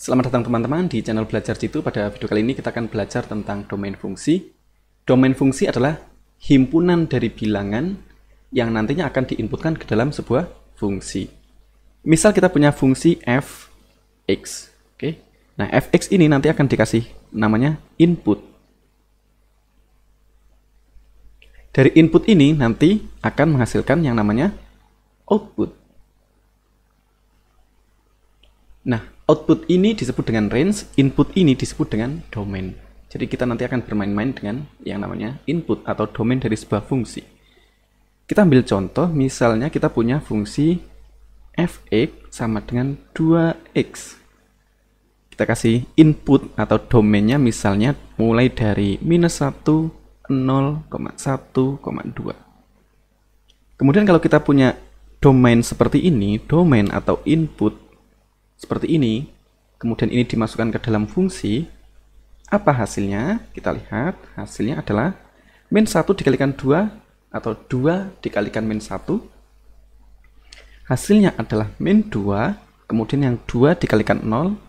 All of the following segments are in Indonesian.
Selamat datang teman-teman di channel Belajar Jitu. Pada video kali ini kita akan belajar tentang domain fungsi. Domain fungsi adalah himpunan dari bilangan yang nantinya akan diinputkan ke dalam sebuah fungsi. Misal kita punya fungsi fx. Oke. Nah, fx ini nanti akan dikasih namanya input. Dari input ini nanti akan menghasilkan yang namanya output. Nah, output ini disebut dengan range, input ini disebut dengan domain. Jadi kita nanti akan bermain-main dengan yang namanya input atau domain dari sebuah fungsi. Kita ambil contoh, misalnya kita punya fungsi fx sama dengan 2x. Kita kasih input atau domainnya misalnya mulai dari -1, 0, 1,2. Kemudian kalau kita punya domain seperti ini, domain atau input seperti ini, kemudian ini dimasukkan ke dalam fungsi, apa hasilnya? Kita lihat, hasilnya adalah -1 dikalikan 2 atau 2 dikalikan -1. Hasilnya adalah -2, kemudian yang 2 dikalikan 0,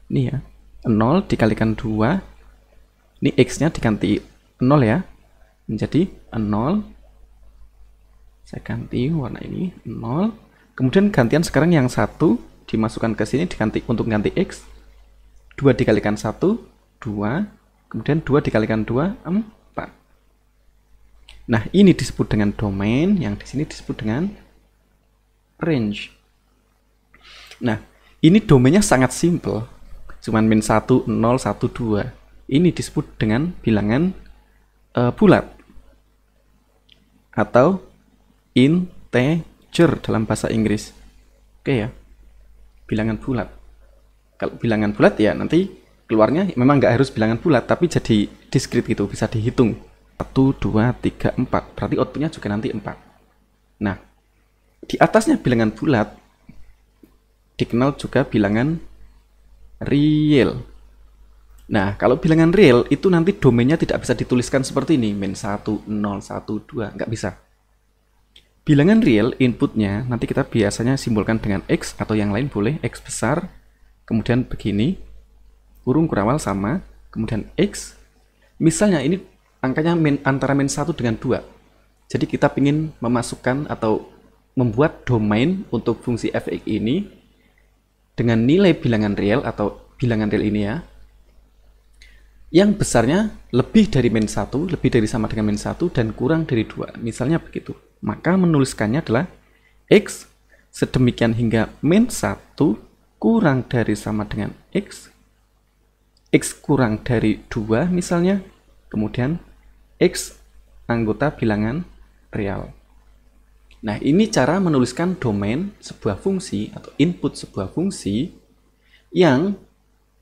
ini ya, 0 dikalikan 2, ini x-nya diganti 0 ya, menjadi 0. Saya ganti warna ini 0. Kemudian gantian sekarang yang 1 dimasukkan ke sini diganti untuk ganti x. 2 dikalikan 1, 2. Kemudian 2 dikalikan 2, 4. Nah, ini disebut dengan domain, yang di sini disebut dengan range. Nah, ini domainnya sangat simple. Cuman -1, 0, 1, 2. Ini disebut dengan bilangan bulat atau integer dalam bahasa Inggris. Oke ya, bilangan bulat. Kalau bilangan bulat ya nanti keluarnya memang nggak harus bilangan bulat, tapi jadi diskrit gitu, bisa dihitung 1, 2, 3, 4. Berarti outputnya juga nanti 4. Nah, di atasnya bilangan bulat dikenal juga bilangan real. Nah, kalau bilangan real itu nanti domainnya tidak bisa dituliskan seperti ini, -1, 0, 1, 2, nggak bisa. Bilangan real inputnya nanti kita biasanya simbolkan dengan x atau yang lain boleh, x besar, kemudian begini, kurung kurawal sama, kemudian x. Misalnya ini angkanya antara -1 dengan 2. Jadi kita ingin memasukkan atau membuat domain untuk fungsi fx ini dengan nilai bilangan real atau bilangan real ini ya, yang besarnya lebih dari -1, lebih dari sama dengan -1, dan kurang dari 2. Misalnya begitu. Maka menuliskannya adalah x sedemikian hingga -1 kurang dari sama dengan x kurang dari 2 misalnya, kemudian x anggota bilangan real. Nah, ini cara menuliskan domain sebuah fungsi atau input sebuah fungsi yang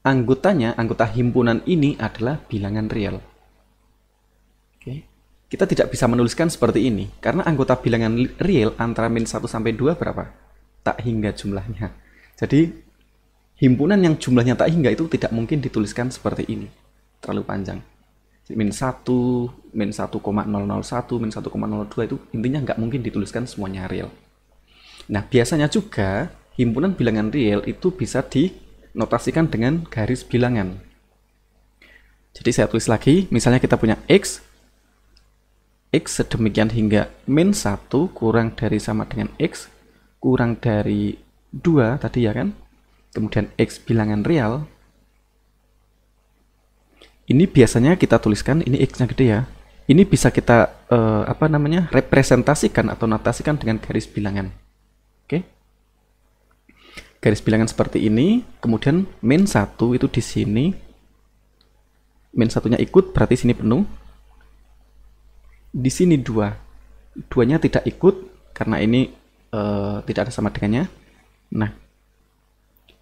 anggotanya, anggota himpunan ini adalah bilangan real. Oke. Kita tidak bisa menuliskan seperti ini, karena anggota bilangan real antara -1 sampai 2 berapa? Tak hingga jumlahnya. Jadi, himpunan yang jumlahnya tak hingga itu tidak mungkin dituliskan seperti ini. Terlalu panjang. -1, -1,001, -1,02 itu intinya nggak mungkin dituliskan semuanya real. Nah, biasanya juga himpunan bilangan real itu bisa dinotasikan dengan garis bilangan. Jadi saya tulis lagi, misalnya kita punya x sedemikian hingga -1 kurang dari sama dengan x kurang dari 2 tadi ya kan. Kemudian x bilangan real. Ini biasanya kita tuliskan, ini x-nya gede ya. Ini bisa kita representasikan atau notasikan dengan garis bilangan. Oke. Garis bilangan seperti ini, kemudian -1 itu di sini. -1-nya ikut, berarti sini penuh. Di sini 2. 2-nya tidak ikut, karena ini tidak ada sama dengannya. Nah,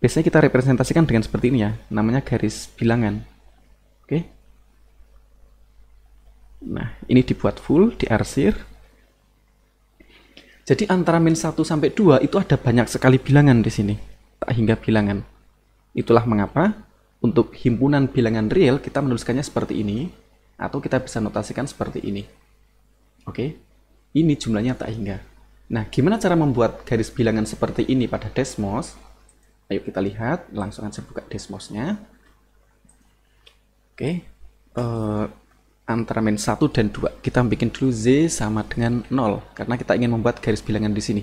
biasanya kita representasikan dengan seperti ini ya, namanya garis bilangan. Oke. Nah, ini dibuat full, diarsir. Jadi antara -1 sampai 2 itu ada banyak sekali bilangan di sini, tak hingga bilangan. Itulah mengapa untuk himpunan bilangan real kita menuliskannya seperti ini, atau kita bisa notasikan seperti ini. Oke, ini jumlahnya tak hingga. Nah, gimana cara membuat garis bilangan seperti ini pada Desmos? Ayo kita lihat, langsung aja buka Desmos-nya. Oke, antara min 1 dan 2, kita bikin dulu Z sama dengan 0, karena kita ingin membuat garis bilangan di sini.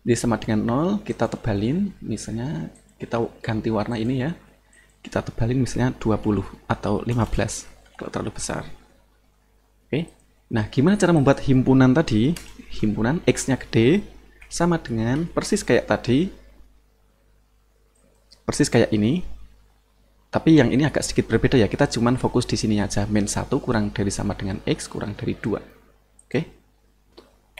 Z sama dengan 0, kita tebalin, misalnya kita ganti warna ini ya. Kita tebalin misalnya 20 atau 15, kalau terlalu besar. Oke, nah gimana cara membuat himpunan tadi? Himpunan X-nya gede, sama dengan persis kayak tadi, persis kayak ini, tapi yang ini agak sedikit berbeda ya. Kita cuman fokus di sini aja. Min 1 kurang dari sama dengan X kurang dari 2. Oke.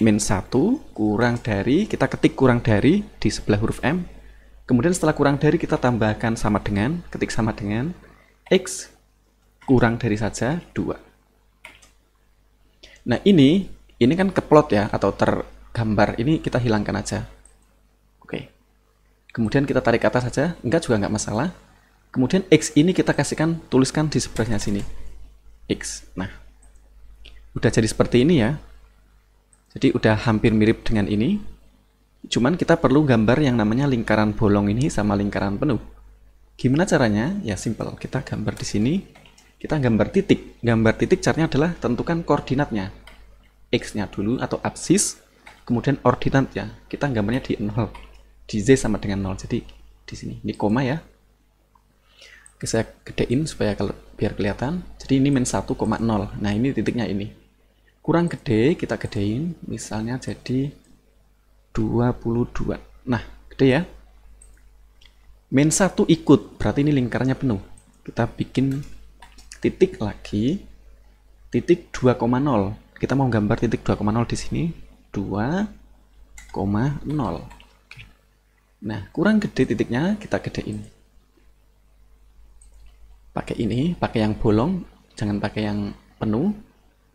Min 1 kurang dari, kita ketik kurang dari di sebelah huruf M. Kemudian setelah kurang dari kita tambahkan sama dengan, ketik sama dengan X kurang dari saja 2. Nah ini kan keplot ya, atau tergambar. Ini kita hilangkan aja. Oke. Kemudian kita tarik ke atas saja, enggak juga enggak masalah. Kemudian X ini kita tuliskan di sebelahnya sini. X. Nah, udah jadi seperti ini ya. Jadi udah hampir mirip dengan ini. Cuman kita perlu gambar yang namanya lingkaran bolong ini sama lingkaran penuh. Gimana caranya? Ya simple. Kita gambar di sini. Kita gambar titik. Gambar titik caranya adalah tentukan koordinatnya. X-nya dulu atau absis. Kemudian ordinatnya. Kita gambarnya di 0. Di Z sama dengan 0. Jadi di sini. Ini koma ya. Oke, saya gedein supaya biar kelihatan. Jadi ini min 1,0. Nah ini titiknya ini. Kurang gede, kita gedein. Misalnya jadi 22. Nah, gede ya. Min 1 ikut, berarti ini lingkarannya penuh. Kita bikin titik lagi. Titik 2,0. Kita mau gambar titik 2,0 di sini. 2,0. Nah, kurang gede titiknya, kita gedein. Pakai ini, pakai yang bolong, jangan pakai yang penuh.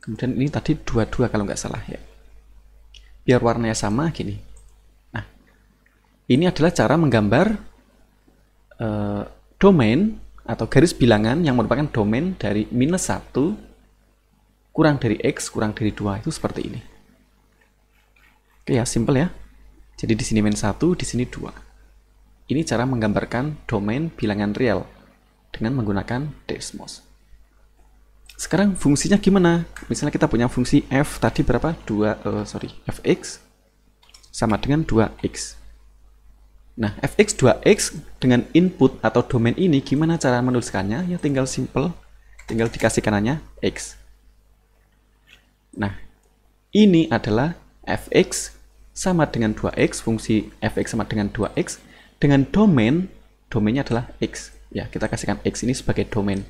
Kemudian ini tadi 22 kalau nggak salah ya. Biar warnanya sama gini. Nah, ini adalah cara menggambar domain atau garis bilangan yang merupakan domain dari minus 1 kurang dari X kurang dari 2 itu seperti ini. Oke ya, simple ya. Jadi di sini min 1, di sini 2. Ini cara menggambarkan domain bilangan real dengan menggunakan Desmos. Sekarang fungsinya gimana? Misalnya kita punya fungsi f tadi berapa? Fx sama dengan 2x. Nah, fx 2x dengan input atau domain ini gimana cara menuliskannya? Ya tinggal simple, tinggal dikasih kanannya x. Nah, ini adalah fx sama dengan 2x, fungsi fx sama dengan 2x dengan domainnya adalah x. Ya, kita kasihkan x ini sebagai domain.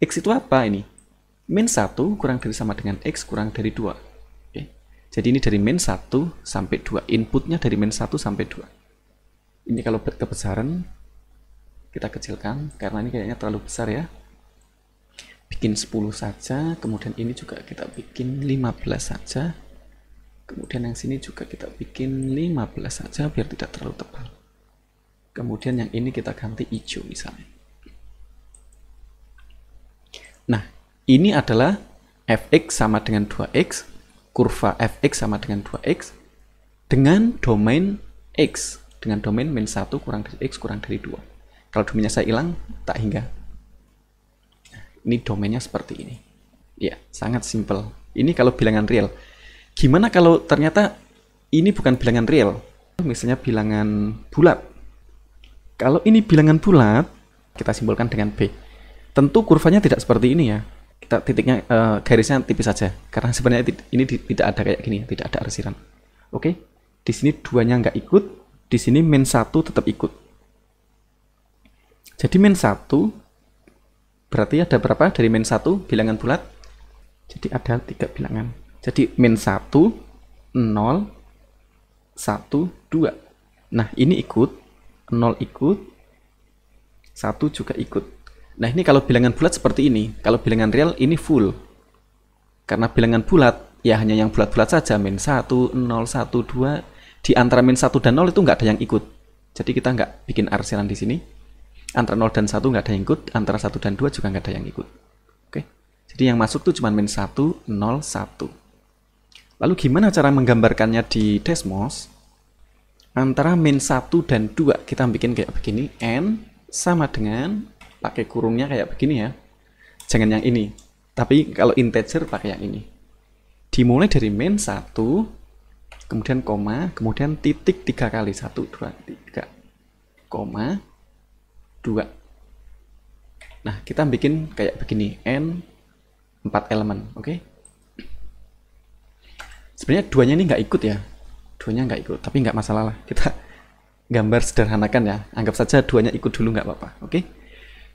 X itu apa ini? Min 1 kurang dari sama dengan X kurang dari 2. Oke. Jadi ini dari min 1 sampai 2. Inputnya dari min 1 sampai 2. Ini kalau kebesaran, kita kecilkan, karena ini kayaknya terlalu besar ya. Bikin 10 saja, kemudian ini juga kita bikin 15 saja. Kemudian yang sini juga kita bikin 15 saja, biar tidak terlalu tebal. Kemudian yang ini kita ganti hijau misalnya. Nah, ini adalah fx sama dengan 2x, kurva fx sama dengan 2x, dengan domain x, dengan domain min 1 kurang dari x kurang dari 2. Kalau domainnya saya hilang, tak hingga. Ini domainnya seperti ini. Ya, sangat simple. Ini kalau bilangan real. Gimana kalau ternyata ini bukan bilangan real? Misalnya bilangan bulat. Kalau ini bilangan bulat, kita simbolkan dengan B. Tentu kurvanya tidak seperti ini ya. Kita titiknya garisnya tipis saja karena sebenarnya ini tidak ada kayak gini, tidak ada arsiran. Oke, di sini 2-nya nggak ikut, di sini min 1 tetap ikut. Jadi min 1 berarti ada berapa dari min 1 bilangan bulat? Jadi ada 3 bilangan. Jadi min 1, 0, 1, 2. Nah, ini ikut, 0 ikut, 1 juga ikut. Nah, ini kalau bilangan bulat seperti ini. Kalau bilangan real ini full. Karena bilangan bulat, ya hanya yang bulat-bulat saja. Min 1, 0, 1, 2. Di antara min 1 dan 0 itu nggak ada yang ikut. Jadi kita nggak bikin arsiran di sini. Antara 0 dan 1 nggak ada yang ikut. Antara 1 dan 2 juga nggak ada yang ikut. Oke. Jadi yang masuk tuh cuma min 1, 0, 1. Lalu gimana cara menggambarkannya di Desmos? antara min 1 dan 2 kita bikin kayak begini. N sama dengan, pakai kurungnya kayak begini ya. Jangan yang ini. Tapi kalau integer pakai yang ini. Dimulai dari min 1, kemudian koma, kemudian titik 3 kali. 1, 2, 3, koma, 2. Nah, kita bikin kayak begini. N 4 elemen, oke? Sebenarnya duanya ini nggak ikut ya. Duanya nggak ikut, tapi nggak masalah lah. Kita gambar sederhanakan ya. Anggap saja duanya ikut dulu, nggak apa-apa, oke?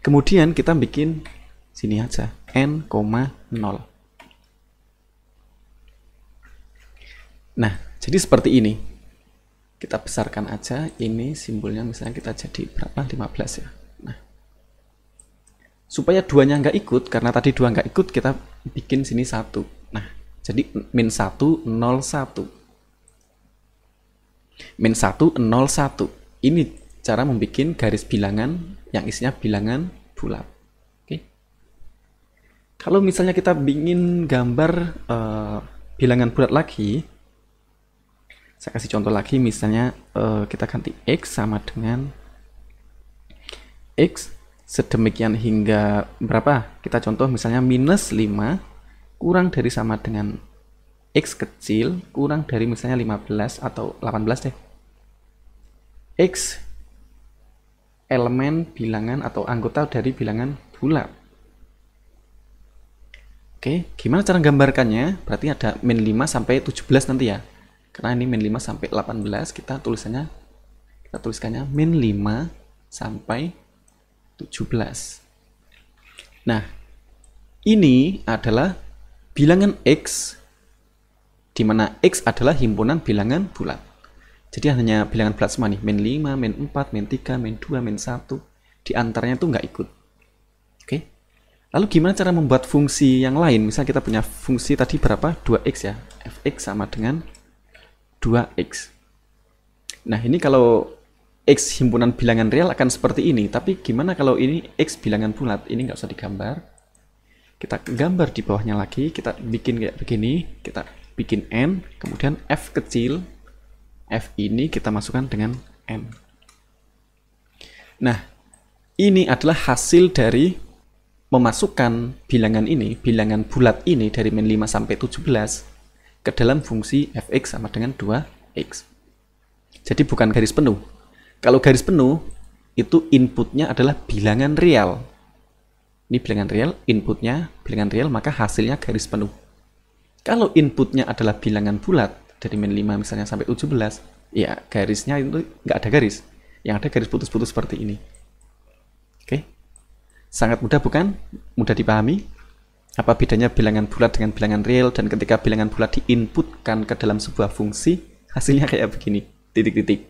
Kemudian kita bikin sini aja. N, 0. Nah, jadi seperti ini. Kita besarkan aja. Ini simbolnya misalnya kita jadi berapa? 15 ya. Nah, supaya duanya nggak ikut, karena tadi 2 nggak ikut, kita bikin sini 1. Nah, jadi min 1, 0, 1. Min 1, 0, 1. Ini cara membuat garis bilangan yang isinya bilangan bulat. Oke. Kalau misalnya kita ingin gambar bilangan bulat lagi, saya kasih contoh lagi, misalnya kita ganti X sama dengan X sedemikian hingga berapa? Kita contoh misalnya minus 5 kurang dari sama dengan X kecil kurang dari misalnya 15 atau 18 deh. X elemen bilangan atau anggota dari bilangan bulat. Oke, gimana cara gambarkannya? Berarti ada min 5 sampai 17 nanti ya. Karena ini min 5 sampai 18, kita tuliskannya min 5 sampai 17. Nah, ini adalah bilangan X, di mana X adalah himpunan bilangan bulat. Jadi hanya bilangan bulat semua nih, min 5, min 4, min 3, min 2, min 1. Di antaranya itu nggak ikut. Oke. Lalu gimana cara membuat fungsi yang lain? Misalnya kita punya fungsi tadi berapa? 2x ya. Fx sama dengan 2x. Nah, ini kalau x himpunan bilangan real akan seperti ini. Tapi gimana kalau ini x bilangan bulat? Ini nggak usah digambar. Kita gambar di bawahnya lagi. Kita bikin kayak begini. Kita bikin n, kemudian f kecil, f ini kita masukkan dengan n. Nah, ini adalah hasil dari memasukkan bilangan ini, bilangan bulat ini dari min 5 sampai 17 ke dalam fungsi fx sama dengan 2x. Jadi bukan garis penuh. Kalau garis penuh, itu inputnya adalah bilangan real. Ini bilangan real, inputnya bilangan real, maka hasilnya garis penuh. Kalau inputnya adalah bilangan bulat, dari min 5 misalnya sampai 17, ya garisnya itu nggak ada garis. Yang ada garis putus-putus seperti ini. Oke? Sangat mudah bukan? Mudah dipahami? Apa bedanya bilangan bulat dengan bilangan real, dan ketika bilangan bulat diinputkan ke dalam sebuah fungsi, hasilnya kayak begini, titik-titik.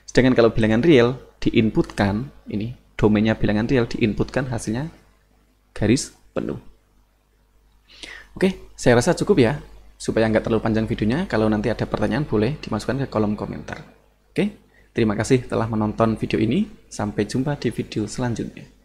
Sedangkan kalau bilangan real diinputkan, ini domainnya bilangan real diinputkan, hasilnya garis penuh. Oke, saya rasa cukup ya, supaya nggak terlalu panjang videonya. Kalau nanti ada pertanyaan boleh dimasukkan ke kolom komentar. Oke, terima kasih telah menonton video ini. Sampai jumpa di video selanjutnya.